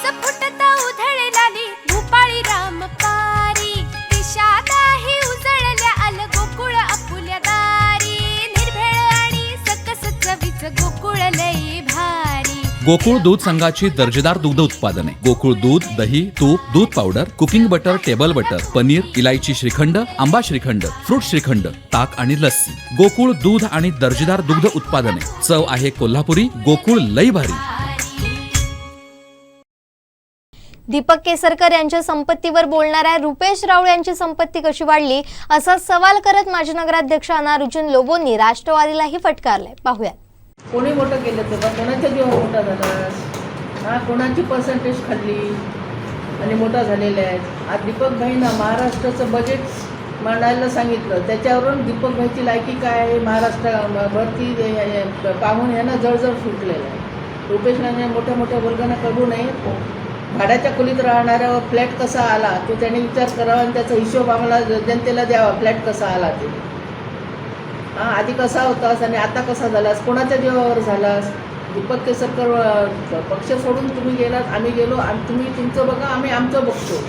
रस फुटता उधळलाली भूपाळी रामपारी दिशादाही उजळल्या आल गोकुळ आपुल्या दारी निर्भेळ आणि सकस चवीच गोकुळ लई भारी। गोकुळ दूध संघाची दर्जेदार दुग्ध उत्पादने गोकुळ दूध, दही, तूप, दूध powder, cooking butter, table butter, paneer, इलायची श्रीखंड, आंबा श्रीखंड, फ्रूट श्रीखंड, ताक आणि लस्सी। गोकुळ दूध आणि दर्जेदार दुग्ध उत्पादने, चव आहे कोल्हापुरी, गोकुळ लई भारी। दीपक केसरकर यांच्या संपत्तीवर बोलणाऱ्या रुपेश राऊळ यांची संपत्ती कशी वाढली असा सवाल करत माजी नगराध्यक्ष अनारुचन लोबोंनी राष्ट्रवादीलाही फटकारले। पाहूया। कोणी मोठं केलं तर कोणाच्या जीवा मोठा झाला, हा कोणाची पर्सेंटेज खाल्ली आणि मोठा झालेला आहे। आज दीपक भाईंना महाराष्ट्राचं बजेट मांडायला सांगितलं, त्याच्यावरून दीपक भाईची लायकी काय आहे महाराष्ट्र भरती पाहून यांना जळजळ सुटलेलं आहे। रुपेश राणे मोठ्या मोठ्या वर्गांना कळू नये, भाड्याच्या खोलीत राहणाऱ्यावर फ्लॅट कसा आला तो त्याने विचार करावा आणि त्याचा हिशोब आम्हाला जनतेला द्यावा, फ्लॅट कसा आला ते, हां आधी कसा होतास आणि आता कसा झालास, कोणाच्या जीवावर झालास। दीपक केसरकर पक्ष सोडून तुम्ही गेलात, आम्ही गेलो, तुम्ही तुमचं बघा आम्ही आमचं बघतो,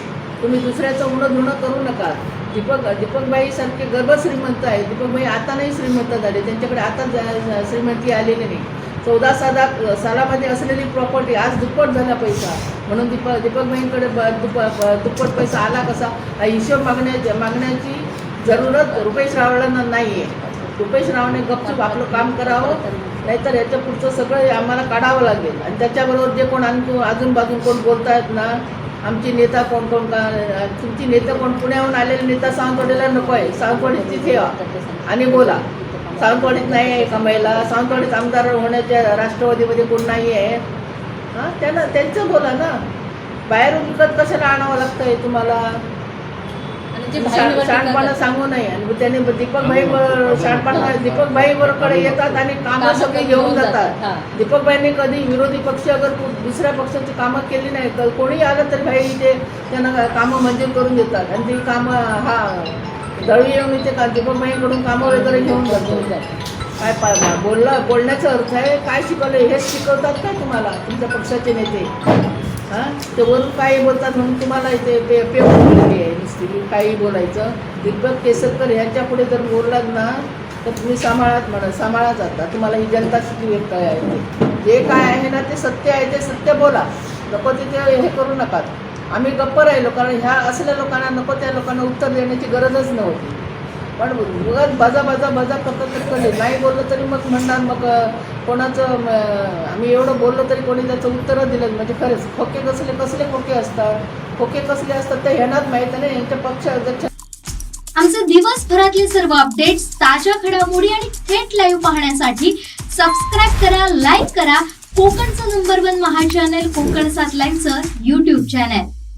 तुम्ही दुसऱ्याचं उणं धुणं करू नका। दीपकबाई सारखे गर्भ श्रीमंत आहे, दीपकबाई आता नाही श्रीमंत झाले, त्यांच्याकडे आता श्रीमंती आलेली नाही। 14 सालामध्ये असलेली प्रॉपर्टी आज दुप्पट झाला पैसा, म्हणून दीपकबाईंकडे दुप्पट पैसा आला कसा, हा हिशोब मागण्याची जरूरत रुपेश रावळांना नाही आहे। रुपेश रावने गपचूप आपलं काम करावं, नाहीतर याच्या पुढचं सगळं आम्हाला काढावं लागेल। आणि त्याच्याबरोबर जे कोण अजून बाजून कोण बोलतायत ना, आमची नेता कोण तुमची नेता कोण, पुण्याहून आलेले नेता सावंतवाडीला नको आहे, सावंतवाडीत तिथे आणि बोला। सावंतवाडीत नाही आहे का महिला, सावंतवाडीत आमदार होण्याच्या राष्ट्रवादीमध्ये कोण नाही आहे, हां त्यांचं बोला ना, बाहेरून विकत कशाला आणावं लागतंय तुम्हाला, शहाणपणा सांगू नये। आणि त्याने दीपकबाईकडे येतात आणि कामं सगळी घेऊन जातात। दीपकबाईंनी कधी विरोधी पक्ष अगर दुसऱ्या पक्षाची कामं केली नाही तर कोणी आलं तरी भाई इथे त्यांना कामं मंजूर करून देतात आणि ती कामं दळवी येऊन इथे दीपकबाईंकडून कामं वगैरे घेऊन जातात। काय बोलण्याचा अर्थ आहे, काय शिकवलं हेच शिकवतात का तुम्हाला तुमच्या पक्षाचे नेते, हां ते वरून काही बोलतात म्हणून तुम्हाला इथे पेवून दिलेली आहे नुसती काही बोलायचं। दीपक केसरकर ह्यांच्या पुढे जर बोललात ना तर तुम्ही सांभाळा जाता, तुम्हाला ही जनता किती काय आहे जे काय आहे ना ते सत्य आहे, ते सत्य बोला, नको तिथे हे करू नका। आम्ही गप्प राहिलो कारण ह्या असल्या लोकांना नको त्या लोकांना उत्तर देण्याची गरजच नव्हती, पण उगाच बाजा करत नाही बोललं तरी मग म्हणणार मग कोणाचं आम्ही एवढं बोललो तरी कोणी त्याचं उत्तरं दिलं म्हणजे खरेच खोके कसले खोके असतात ते ह्यांनाच माहीत नाही। यांच्या पक्ष अध्यक्ष आमचे दिवसभरातले सर्व अपडेट्स, ताज्या घडामोडी आणि थेट लाईव्ह पाहण्यासाठी सबस्क्राईब करा, लाईक करा कोकणचं नंबर 1 महा चॅनल कोकण 7 लाईव्हचं YouTube चॅनल।